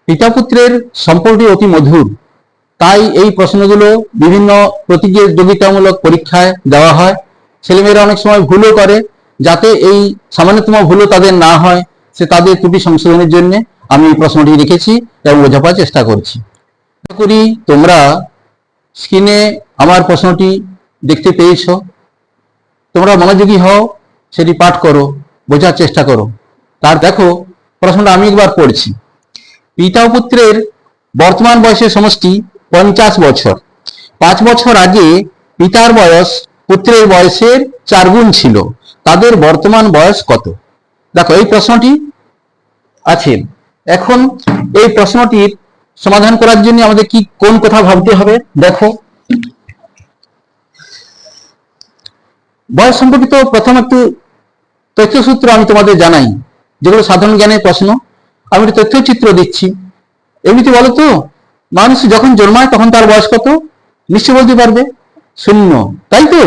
পিতা পুত্রের সম্পর্কটি অতি মধুর, তাই এই প্রশ্নগুলো বিভিন্ন প্রতিযোগিতামূলক পরীক্ষায় দেওয়া হয়। ছেলেমেয়েরা অনেক সময় ভুলও করে, যাতে এই সামান্যতম ভুলও তাদের না হয়, সে তাদের ত্রুটি সংশোধনের জন্য আমি এই প্রশ্নটি রেখেছি এবং বোঝাবার চেষ্টা করছি। আশা করি তোমরা স্ক্রিনে আমার প্রশ্নটি দেখতে পেয়েছ। তোমরা মনোযোগী হও, সেটি পাঠ করো, বোঝার চেষ্টা করো। তার দেখো প্রশ্নটা আমি একবার পড়ছি। পিতা ও পুত্রের বর্তমান বয়সের সমষ্টি 50 বছর। 5 বছর আগে পিতার বয়স পুত্রের বয়সের 4 গুণ ছিল। তাদের বর্তমান বয়স কত? দেখো এই প্রশ্নটি আছে। এখন এই প্রশ্নটির সমাধান করার জন্য আমাদের কোন কথা ভাবতে হবে? দেখো, বয়স সম্পর্কিত প্রথম একটু তথ্যসূত্র আমি তোমাদের জানাই, যেগুলো সাধারণ জ্ঞানের প্রশ্ন। আমি একটা তথ্যচিত্র দিচ্ছি। এমনিতে বলো তো, মানুষ যখন জন্মায় তখন তার বয়স কত? নিশ্চয় বলতে পারবে, 0, তাই তো?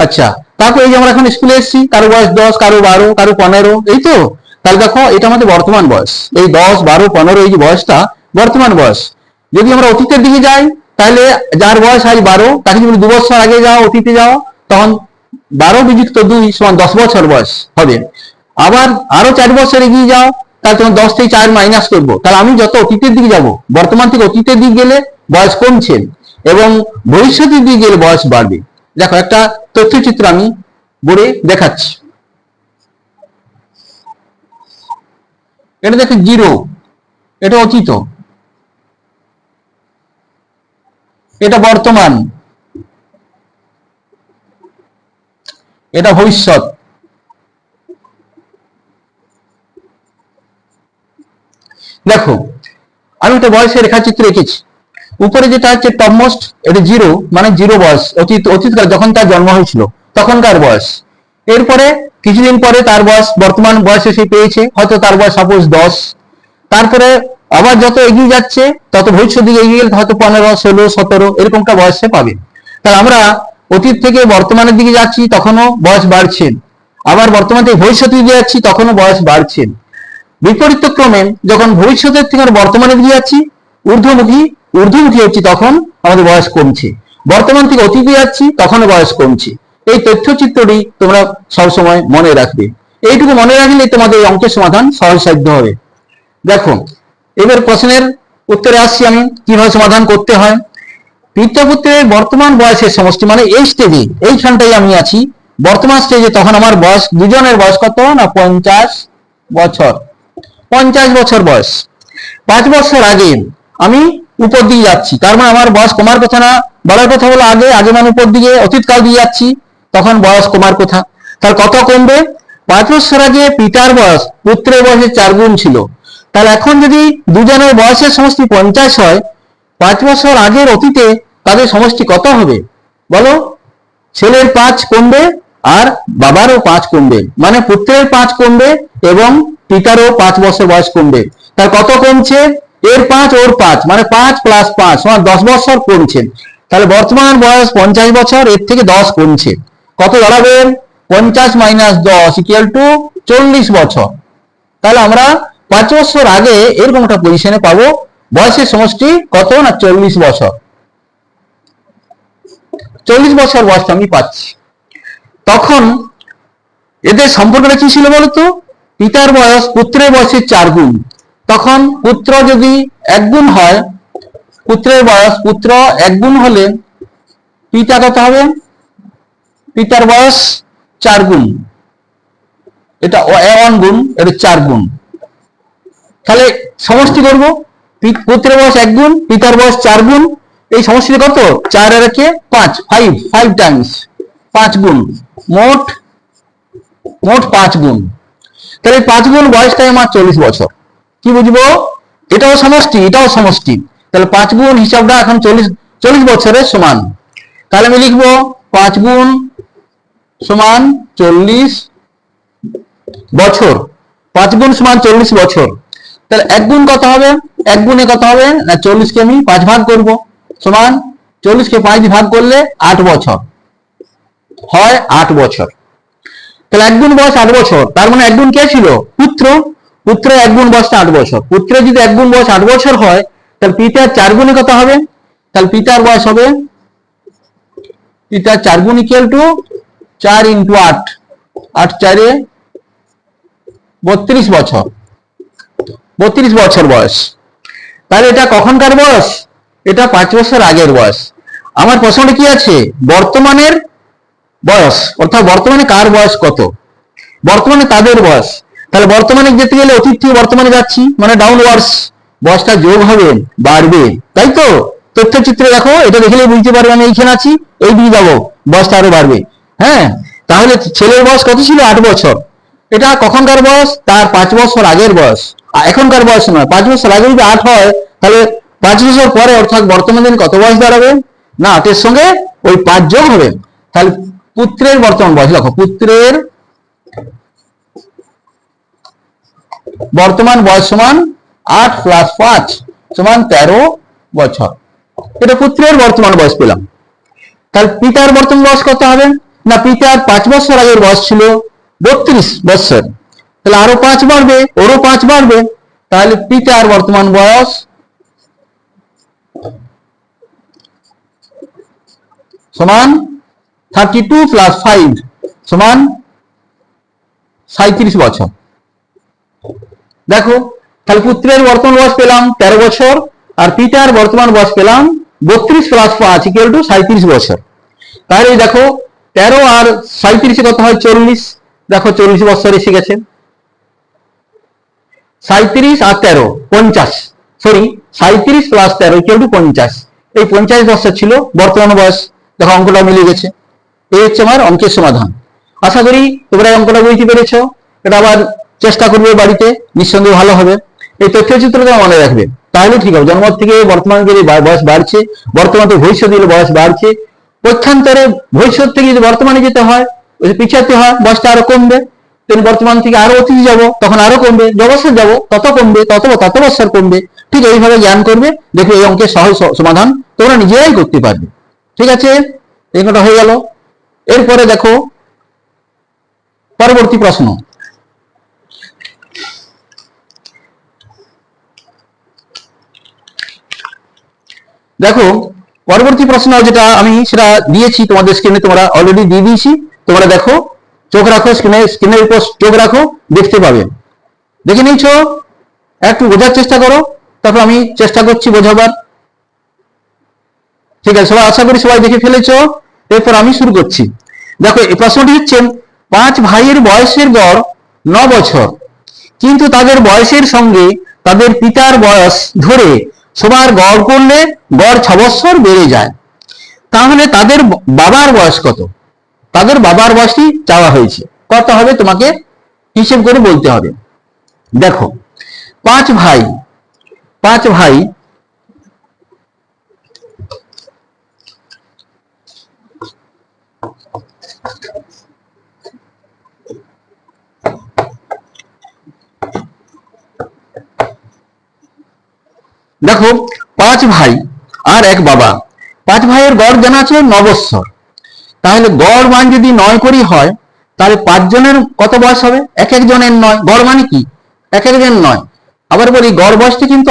আচ্ছা, তারপর এই যে আমরা এখন স্কুলে এসেছি, কারো বয়স 10, কারো 12, কারো 15, এই তো। তাহলে দেখো এটা আমাদের বর্তমান বয়স। এই 10, 12, 15 এই যে বয়সটা বর্তমান বয়স। যদি আমরা অতীতের দিকে যাই, তাহলে যার বয়স আজ 12, তাকে যদি 2 বছর আগে যাও, অতীতে যাও, তখন 12 বিযুক্ত 2 সমান 10 বছর বয়স হবে। আবার আরো 4 বছর এগিয়ে যাও, তাহলে তখন 10 থেকে 4 মাইনাস করবো। তাহলে আমি যত অতীতের দিকে যাব, বর্তমান থেকে অতীতের দিকে গেলে বয়স কমছে এবং ভবিষ্যতের দিকে গেলে বয়স বাড়বে। দেখো একটা তথ্যচিত্র আমি বোর্ডে দেখাচ্ছি। এটা দেখো 0, এটা অতীত, এটা বর্তমান, এটা ভবিষ্যৎ। দেখো আমি একটা বয়সের রেখাচিত্র এঁকেছি। উপরে যেটা হচ্ছে টপমোস্ট, এটা 0, মানে 0 বয়স, অতীতকাল যখন তার জন্ম হয়েছিল তখনকার বয়স। এরপরে কিছুদিন পরে তার বয়স বর্তমান বয়সে সে পেয়েছে, হয়তো তার বয়স সাপোজ 10। তারপরে আবার যত এগিয়ে যাচ্ছে তত ভবিষ্যৎ দিকে এগিয়ে গেলে হয়তো 15, 16, 17 এরকমটা বয়স সে পাবে। তাহলে আমরা অতীত থেকে বর্তমানের দিকে যাচ্ছি, তখনও বয়স বাড়ছে। আবার বর্তমান থেকে ভবিষ্যতের দিকে যাচ্ছি, তখনও বয়স বাড়ছে। বিপরীত ক্রমে যখন ভবিষ্যতের থেকে বর্তমানের দিকে যাচ্ছি, ঊর্ধ্বমুখী হচ্ছি, তখন আমাদের বয়স কমছে। বর্তমান থেকে অতীতে যাচ্ছি, তখনও বয়স কমছে। এই তথ্যচিত্রটি তোমরা সবসময় মনে রাখবে। এইটুকু মনে রাখলে তোমাদের এই অঙ্কের সমাধান সহজসাধ্য হবে। দেখো এবার প্রশ্নের উত্তরে আসছি আমি, কিভাবে সমাধান করতে হয়। পিতা পুত্রের বর্তমান বয়সের সমষ্টি, মানে এই স্টেজে, এইখানটাই আমি আছি বর্তমান স্টেজে, তখন আমার বয়স, দুজনের বয়স কত না 50 বছর। 50 বছর বয়স। 5 বছর আগে আমি উপর দিকে যাচ্ছি, তার মানে আমার বয়স কমার কথা না বাড়ার কথা। হলো আগে মানে উপর দিকে, অতীতকাল দিয়ে যাচ্ছি, তখন বয়স কমার কথা। তাহলে কত কমবে? 5 বছর আগে পিতার বয়স পুত্রের বয়সের 4 গুণ ছিল। তাহলে এখন যদি দুজনের বয়সের সমষ্টি 50 হয়, 5 বছর আগের অতীতে তাদের সমষ্টি কত হবে বলো? ছেলের 5 কমবে আর বাবারও 5 কমবে, মানে পুত্রের 5 কমবে এবং পিতারও 5 বছর বয়স কমবে। তার কত কমছে? এর 5 ওর 5, মানে 5 + 5 সমান 10 বছর কমছে। তাহলে বর্তমান বয়স 50 বছর, এর থেকে 10 কমছে। কত দাঁড়াবে? 50 - 10 = 40 বছর। তাহলে আমরা 5 বছর আগে এরকম একটা পজিশনে পাবো, বয়সের সমষ্টি কত না 40 বছর। 40 বছর বয়সটা আমি পাচ্ছি। তখন এদের সম্পর্কটা কি ছিল বলতো? পিতার বয়স পুত্রের বয়সের 4 গুণ। তখন পুত্র যদি 1 গুণ হয়, পুত্রের বয়স, পুত্র 1 গুণ হলে পিতা কত হবে? পিতার বয়স 4 গুণ, এটা 1 গুণ, এটা 4 গুণ। তাহলে সমষ্টি করব, পুত্রের বয়স 1 গুণ, পিতার বয়স 4 গুণ। এই সমষ্টিটা কত? 4 আর 1 5, 5 টাইমস 5 গুণ, মোট 5 গুণ। তাহলে 5 গুণ বয়সটাই আমার 40 বছর। কি বুঝবো? এটাও সমষ্টি, এটাও সমষ্টি। তাহলে 5 গুণ হিসাবটা এখন 40 বছরের সমান। তাহলে আমি লিখবো 5 গুণ সমান 40 বছর। 5 গুণ সমান 40 বছর। তাহলে 1 গুণ কত হবে? 1 গুণে কত হবে না 40 কে আমি 5 ভাগ করব, সমান 40 কে 5 ভাগ করলে 8 বছর হয়, 8 বছর। তাহলে 1 গুণ বয়স 8 বছর, তার মানে 1 গুণ কে ছিল? পুত্র। পুত্রের 1 গুণ বয়সটা 8 বছর। পুত্রের যদি 1 গুণ বয়স 8 বছর হয়, তাহলে পিতার 4 গুণে কত হবে? তাহলে পিতার বয়স হবে, পিতার 4 গুণ ইকুয়াল টু 4 ইন্টু 8, 8 4 32 বছর, 32 বছর বয়স। তাহলে এটা কখনকার বয়স? এটা 5 বছর আগের বয়স। আমার প্রশ্নটা কি আছে? বর্তমানের বয়স, অর্থাৎ বর্তমানে কার বয়স কত, বর্তমানে তাদের বয়স। তাহলে বর্তমানে যেতে গেলে অতীত থেকে বর্তমানে যাচ্ছি, মানে ডাউনওয়ার্ডস, বয়সটা যোগ হবে, বাড়বে, তাই তো? তথ্যচিত্রে দেখো, এটা দেখলেই বুঝতে পারবে আমি এইখানে আছি, এই দিকে যাবো, বয়সটা আরো বাড়বে। হ্যাঁ, তাহলে ছেলের বয়স কত ছিল? 8 বছর। এটা কখনকার বয়স? তার 5 বছর আগের বয়স। এখনকার বয়স নয়। 5 বছর আগে যদি 8 হয়, তাহলে 5 বছর পরে অর্থাৎ বর্তমানে কত বয়স দাঁড়াবে? না, 8 এর সঙ্গে ওই 5 যোগ হবে। তাহলে পুত্রের বর্তমান বয়স দেখো, পুত্রের বর্তমান বয়স সমান 8 প্লাস 5 সমান 13 বছর। এটা পুত্রের বর্তমান বয়স পেলাম। তাহলে পিতার বর্তমান বয়স কত হবে? না, পিতার 5 বছর আগের বয়স ছিল 32 বছর, তাহলে আরো 5 বাড়বে, ওরও 5 বাড়বে। তাহলে পিতার বর্তমান বয়স সমান 32 প্লাস 5 সমান 37 বছর। দেখো, তাহলে পুত্রের বর্তমান বয়স পেলাম 13 বছর, আর পিতার বর্তমান বয়স পেলাম 32 প্লাস 5 ইকুয়াল টু 37 বছর। তাহলে দেখো 13 আর 37 কত হয়? 40। দেখো 40 বছর এসে গেছে। 37 আর 13 50, সরি 37 প্লাস 13 ইকুয়াল টু 50। এই 50 বছর ছিল বর্তমান বয়স। দেখো অঙ্কটা মিলে গেছে। এই হচ্ছে আমার অঙ্কের সমাধান। আশা করি তোমরা অঙ্কটা বুঝতে পেরেছো। এটা আবার চেষ্টা করবে বাড়িতে, নিঃসন্দেহে ভালো হবে। এই তথ্যচিত্রটা মনে রাখবে, তাহলে ঠিক হবে। জন্ম থেকে বর্তমান গেলে বয়স বাড়ছে, বর্তমান থেকে ভবিষ্যৎ গেলে বয়স বাড়ছে, পক্ষান্তরে ভবিষ্যৎ থেকে যদি বর্তমানে যেতে হয়, পিছাতে হয়, বয়সটা আরো কমবে। তেমনি বর্তমান থেকে আরো অতীতে যাবো, তখন আরো কমবে, যে বছর যাবো তত কমবে, তত বছর কমবে। ঠিক এইভাবে জ্ঞান করবে, দেখবে এই অঙ্কের সহজ সমাধান তোমরা নিজেরাই করতে পারবে। ঠিক আছে, এইটা হয়ে গেল। এরপরে দেখো পরবর্তী প্রশ্ন। দেখো পরবর্তী প্রশ্ন যেটা আমি সেটা দিয়েছি তোমাদের স্ক্রিনে, তোমরা অলরেডি দিয়ে দিয়েছি। তোমরা দেখো, চোখ রাখো, স্ক্রিনের উপর চোখ রাখো, দেখতে পাবে। দেখে নিয়েছো? একটু বোঝার চেষ্টা করো, তারপর আমি চেষ্টা করছি বোঝাবার। ঠিক আছে, সবাই আশা করি সবাই দেখে ফেলেছো। এরপর আমি শুরু করছি। দেখো এই প্রশ্নটি হচ্ছে, 5 ভাইয়ের বয়সের গড় 9 বছর, কিন্তু তাদের বয়সের সঙ্গে তাদের পিতার বয়স ধরে সবার গড় করলে গড় 6 বছর বেড়ে যায়। তাহলে তাদের বাবার বয়স কত? তাদের বাবার বয়সই চাওয়া হয়েছে। কত হবে তোমাকে হিসেব করে বলতে হবে। দেখো 5 ভাই, 5 ভাই দেখো 5 ভাই আর এক বাবা, 5 ভাইয়ের গড় জানা আছে 9 বছর। তাহলে গড় মান যদি 9 করি হয়, তাহলে 5 জনের কত বয়স হবে? এক একজনের 9, গড় মানে কি এক একজন 9। আবার বলি গড় বয়সটা কিন্তু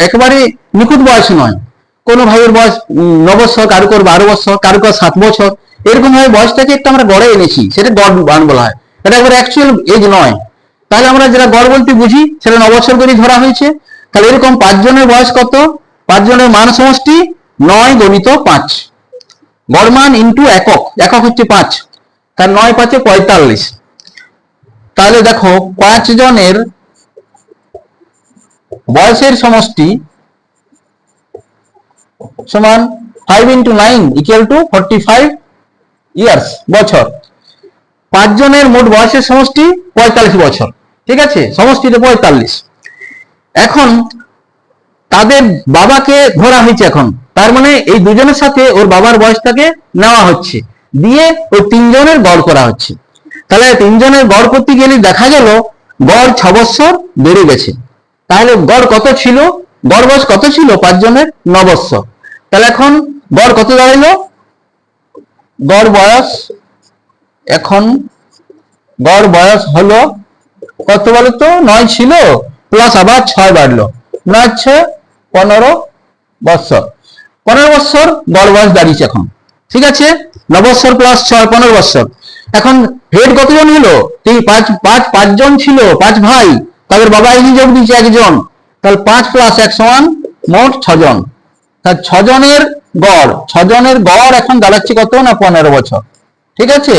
একেবারে নিখুঁত বয়স নয়। কোনো ভাইয়ের বয়স 9 বছর, কারো 12 বছর, কারো 7 বছর, এরকম ভাবে বয়সটাকে একটা আমরা গড়ে এনেছি, সেটা গড় মান বলা হয়। এটা একবার অ্যাকচুয়াল এজ নয়। তাহলে আমরা যেটা গড় বলতে বুঝি সেটা 9 বছর করে ধরা হয়েছে। তাহলে এরকম 5 জনের বয়স কত? 5 জনের মান সমষ্টি 9 গণিত 5, গড় মান ইন্টু একক, একক হচ্ছে 5, তার 9 5 45। তাহলে দেখো 5 জনের বয়সের সমষ্টি সমান 5 ইন্টু 9 ইকুয়াল টু 45 ইয়ার্স, বছর। 5 জনের মোট বয়সের সমষ্টি 45 বছর। ঠিক আছে, সমষ্টিতে 45। এখন তাদের বাবাকে ধরা হয়েছে এখন, তার মানে এই দুজনের সাথে ওর বাবার বয়সটাকে নেওয়া হচ্ছে, দিয়ে ওই 3 জনের গড় করা হচ্ছে। তাহলে 3 জনের গড় করতে গেলে দেখা গেল গড় 6 বছর বেড়ে গেছে। তাহলে গড় কত ছিল? গড় বয়স কত ছিল 5 জনের? 9 বছর। তাহলে এখন গড় কত দাঁড়াইলো? গড় বয়স এখন গড় বয়স হলো কত বলো তো? 9 ছিল, প্লাস আবার 6 বাড়লো, 9 15 বৎসর। 15 বৎসর গড় বয়স দাঁড়িয়েছে এখন। ঠিক আছে, 9 বৎসর প্লাস 6 15 বৎসর। এখন হেড কতজন হলো? পাঁচজন ছিল, 5 ভাই, তাদের বাবা এই যোগ দিয়েছে একজন, তাহলে 5 প্লাস 1 সমান মোট 6 জন। তাহলে 6 জনের গড় এখন দাঁড়াচ্ছে কত না 15 বছর। ঠিক আছে,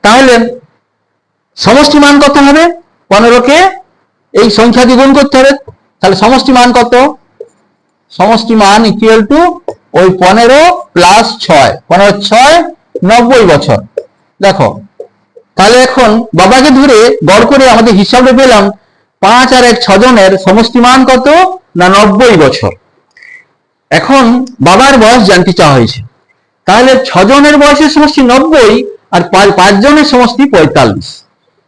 তাহলে সমষ্টি মান কত হবে? 15কে এই সংখ্যা দিয়ে গুণ করতে হবে। তাহলে সমষ্টি মান কত? সমষ্টি মান ইকুয়াল টু ওই 15 প্লাস 6, 15 6 90 বছর। দেখো, তাহলে এখন বাবাকে ধরে গড় করে আমাদের হিসাবে পেলাম 5 আর 1 6 জনের সমষ্টি মান কত না 90 বছর। এখন বাবার বয়স জানতে চাওয়া হয়েছে, তাহলে 6 জনের বয়সের সমষ্টি 90 আর 5 জনের সমষ্টি 45।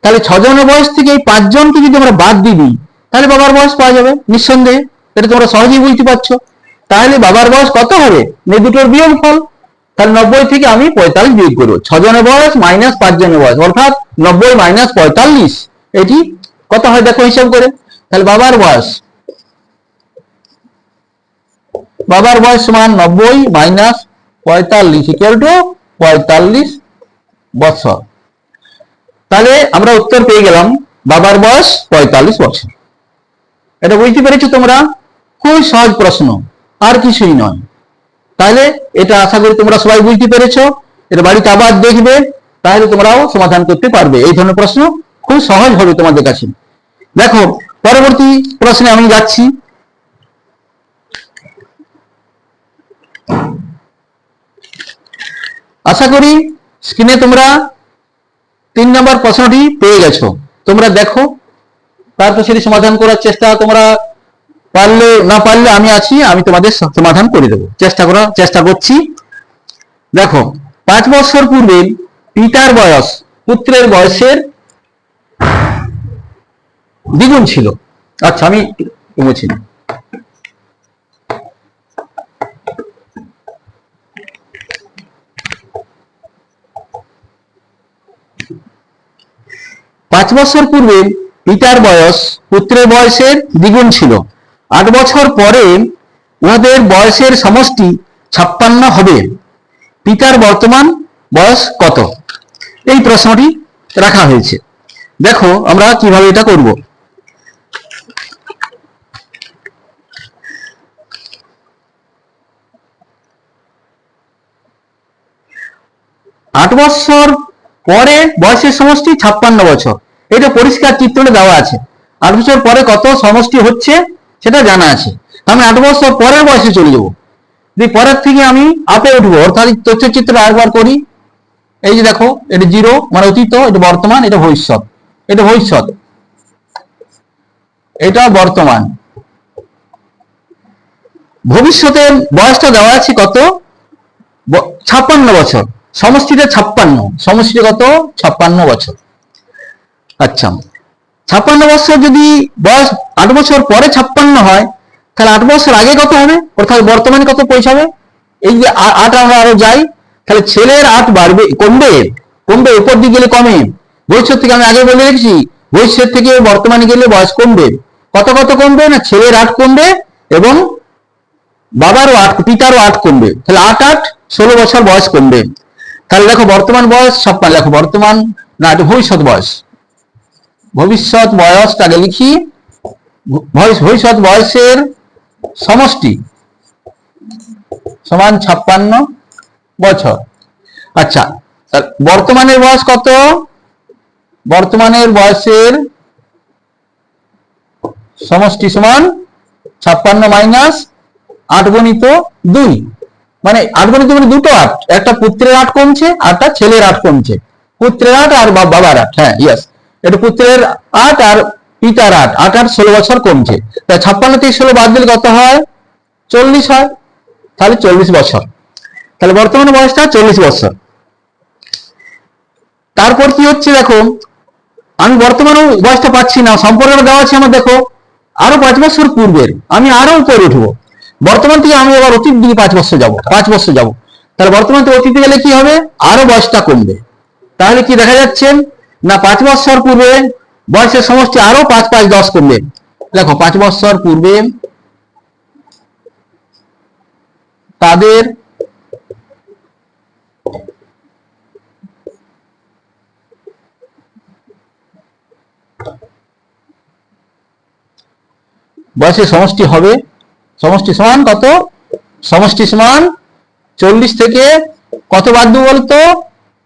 তাহলে 6 জনের বয়স থেকে এই 5 জনকে যদি আমরা বাদ দিই তাহলে বাবার বয়স পাওয়া যাবে নিঃসন্দেহে। এটা তোমরা সহজেই বুঝতে পারছো। তাহলে বাবার বয়স কত হবে? এই দুটোর বিয়োগফল। তাহলে 90 থেকে আমি 45 বিয়োগ করবো। 6 জনের বয়স মাইনাস 5 জনের বয়স, অর্থাৎ 90 মাইনাস 45, এটি কত হয় দেখো হিসাব করে। তাহলে বাবার বয়স সমান 90 মাইনাস 45 ইকুয়াল টু 45 বছর। তাহলে আমরা উত্তর পেয়ে গেলাম, বাবার বয়স 45 বছর। এটা বুঝতে পেরেছো তোমরা? খুব সহজ প্রশ্ন, আর কিছুই নয়। তাহলে এটা আশা করি তোমরা সবাই বুঝতে পেরেছো। এটা বাড়িতে আবার দেখবে, তাহলে তোমরাও সমাধান করতে পারবে। এই ধরনের প্রশ্ন খুব সহজ হবে তোমাদের কাছে। দেখো, পরবর্তী প্রশ্নে আমি যাচ্ছি। আশা করি স্ক্রিনে তোমরা 3 নম্বর প্রশ্নটি পেয়ে গেছো। তোমরা দেখো, তারপর সেটি সমাধান করার চেষ্টা, তোমরা পারলে না পারলে আমি আছি, আমি তোমাদের সমাধান করে দেবো, চেষ্টা করছি। দেখো, 5 বছর পূর্বে পিতার বয়স পুত্রের বয়সের দ্বিগুণ ছিল। আচ্ছা, আমি মুছি না। পাঁচ বছর পূর্বে পিতার বয়স পুত্রের বয়সের দ্বিগুণ ছিল। 8 বছর পরে উহাদের বয়সের সমষ্টি 56 হবে। পিতার বর্তমান বয়স কত? এই প্রশ্নটি রাখা হয়েছে। দেখো আমরা কিভাবে এটা করব। আট বছর পরে বয়সের সমষ্টি 56 বছর, এটা পরিষ্কার চিত্রটা দেওয়া আছে। 8 বছর পরে কত সমষ্টি হচ্ছে সেটা জানা আছে। আমি 8 বছর পরের বয়সে চলে যাব। পরের থেকে আমি আপে উঠবো, অর্থাৎ তথ্য চিত্র একবার করি। এই যে দেখো, এটা 0 মানে অতীত, এটা বর্তমান, এটা ভবিষ্যৎ, এটা বর্তমান। ভবিষ্যতের বয়সটা দেওয়া আছে কত? 56 বছর। সমষ্টিটা 56, সমষ্টিটা কত? 56 বছর। আচ্ছা, 56 বছর যদি বয়স 8 বছর পরে 56 হয়, তাহলে 8 বছর আগে কত হবে? অর্থাৎ বর্তমানে কত পৌঁছাবে? এই যে 8 আমরা আরো যাই, তাহলে ছেলের 8 বাড়বে, কমবে, উপর দিকে গেলে কমে। ভবিষ্যৎ থেকে আমি আগে বলে রেখেছি, ভবিষ্যৎ থেকে বর্তমানে গেলে বয়স কমবে। কত কমবে না? ছেলের 8 কমবে এবং বাবারও 8, পিতারও 8 কমবে। তাহলে 8 8 16 বছর বয়স কমবে। তাহলে দেখো বর্তমান বয়স 56, দেখো বর্তমান না, এটা ভবিষ্যৎ বয়সটাকে লিখি। ভবিষ্যৎ বয়সের সমষ্টি সমান 56 বছর। আচ্ছা, বর্তমানের বয়স কত? বর্তমানের বয়সের সমষ্টি সমান 56 মাইনাস 8 গুণিত 2, মানে 8 গুণিত মানে দুটো 8, একটা পুত্রের 8 কমছে, আরটা ছেলের 8 কমছে। পুত্রের 8 আর বাবার 8, হ্যাঁ ইয়েস, এটা পুত্রের 8 আর পিতার 8, 8 আর 16 বছর কমছে। তাই 56 থেকে 16 বাদ দিলে কত হয়? 40 হয়। তাহলে 40 বছর। তাহলে বর্তমানে বয়সটা 40 বছর। তারপর কি হচ্ছে দেখো, আমি বর্তমানে বয়সটা পাচ্ছি না, সম্পর্কটা দেওয়া আছে আমার। দেখো, আরো 5 বছর পূর্বের, আমি আরো উপরে উঠবো। বর্তমান থেকে আমি আবার অতীত দিকে 5 বছর যাব। তাহলে বর্তমান থেকে অতীতে গেলে কি হবে? আরো বয়সটা কমবে। তাহলে কি দেখা যাচ্ছে না, 5 বছর পূর্বে বয়সের সমষ্টি আরো 5 5 10 কমবে। দেখো 5 বছর পূর্বে তাদের বয়সের সমষ্টি হবে, সমষ্টি সমান কত, সমষ্টি সমান 40 থেকে কত বাদ দেবো বলতো,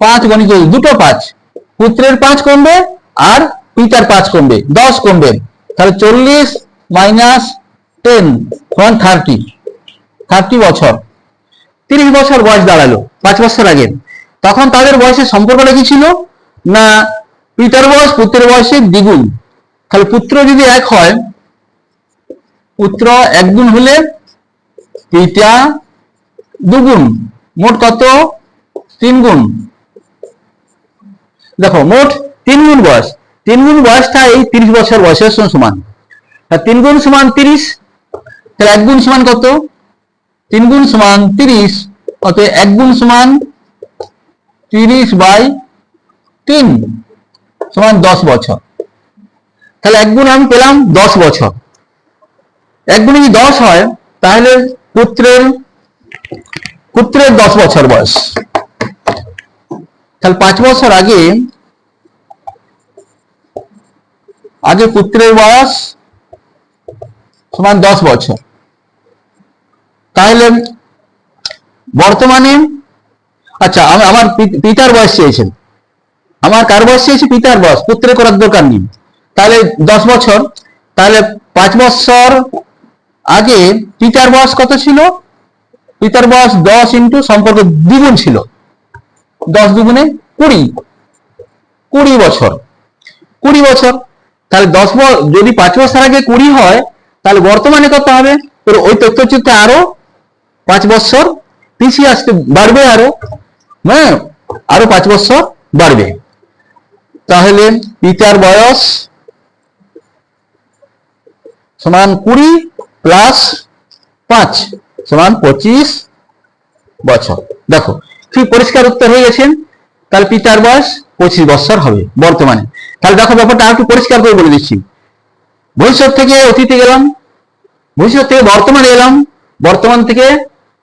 5 গণিত দুটো 5, পুত্রের 5 কমবে আর পিতার 5 কমবে, 10 কমবে, তাহলে 40 মাইনাস 10 সমান 30 বছর। 30 বছর বয়স দাঁড়ালো 5 বছর আগে। তখন তাদের বয়সের সম্পর্কটা কি ছিল না, পিতার বয়স পুত্রের বয়সের দ্বিগুণ। তাহলে পুত্র যদি 1 হয়, পুত্র 1 গুণ হলে পিতা 2 গুণ, মোট কত 3 গুণ। দেখো মোট 3 গুণ বয়স, 3 গুণ বয়সটা এই 30 বছর বয়সের সমান। 3 গুণ সমান 30, তাহলে 1 গুণ সমান কত, 3 গুণ সমান 30, অতএব 1 গুণ সমান 30/3 সমান 10 বছর। তাহলে 1 গুণ আমি পেলাম 10 বছর। 1 গুণে যদি 10 হয়, তাহলে পুত্রের 10 বছর বয়স। তাহলে 5 বছর আগে পুত্রের বয়স সমান 10 বছর। তাহলে বর্তমানে, আচ্ছা আমার পিতার বয়স চেয়েছেন, আমার কার বয়স চেয়েছে, পিতার বয়স, পুত্রের করার দরকার নেই। তাহলে 10 বছর, তাহলে 5 বছর আগে পিতার বয়স কত ছিল, পিতার বয়স 10 ইন্টু সম্পর্ক দ্বিগুণ ছিল, 10 দুগুণে 20 বছর। 20 বছর, তাহলে 10 যদি 5 বছর আগে 20 হয়, তাহলে বর্তমানে কত হবে, তোর ওই তথ্যচিত্রে আরো 5 বছর পিছিয়ে আসতে বাড়বে, আরো 5 বছর বাড়বে। তাহলে পিতার বয়স সমান 20 প্লাস 5 সমান 25 বছর। দেখো ঠিক পরিষ্কার উত্তর হয়ে গেছেন। তাহলে পিতার বয়স 25 বছর হবে বর্তমানে। তাহলে দেখো ব্যাপারটা আর একটু পরিষ্কার করে বলে দিচ্ছি। ভবিষ্যৎ থেকে অতীতে গেলাম, ভবিষ্যৎ থেকে বর্তমানে এলাম, বর্তমান থেকে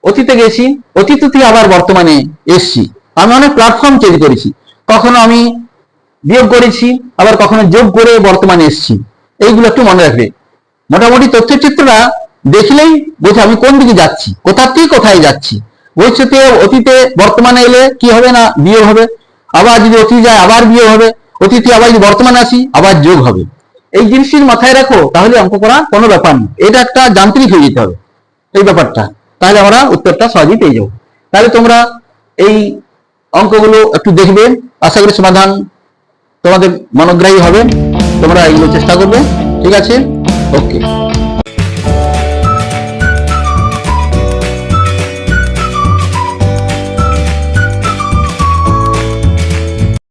অতীতে গেছি, অতীত থেকে আবার বর্তমানে এসছি। আমি অনেক প্ল্যাটফর্ম চেঞ্জ করেছি, কখনো আমি বিয়োগ করেছি, আবার কখনো যোগ করে বর্তমানে এসছি। এইগুলো একটু মনে রাখবে। মোটামুটি তথ্যচিত্রটা দেখলেই বোঝা আমি কোন দিকে যাচ্ছি, কোথা থেকে কোথায় যাচ্ছি। ভবিষ্যতে অতীতে বর্তমানে এলে কি হবে না, বিয়োগ হবে, আবার যদি অতীতে যায় আবার বিয়োগ হবে, অতীতে আবার যদি বর্তমানে আসি আবার যোগ হবে। এই জিনিসটি মাথায় রাখো, তাহলে অঙ্ক করা কোনো ব্যাপার নেই। এটা একটা যান্ত্রিক হয়ে যেতে হবে এই ব্যাপারটা, তাহলে আমরা উত্তরটা সহজেই পেয়ে যাবো। তাহলে তোমরা এই অঙ্কগুলো একটু দেখবে, আশা করি সমাধান তোমাদের মনোগ্রাহী হবে। তোমরা এগুলো চেষ্টা করবে, ঠিক আছে? ওকে।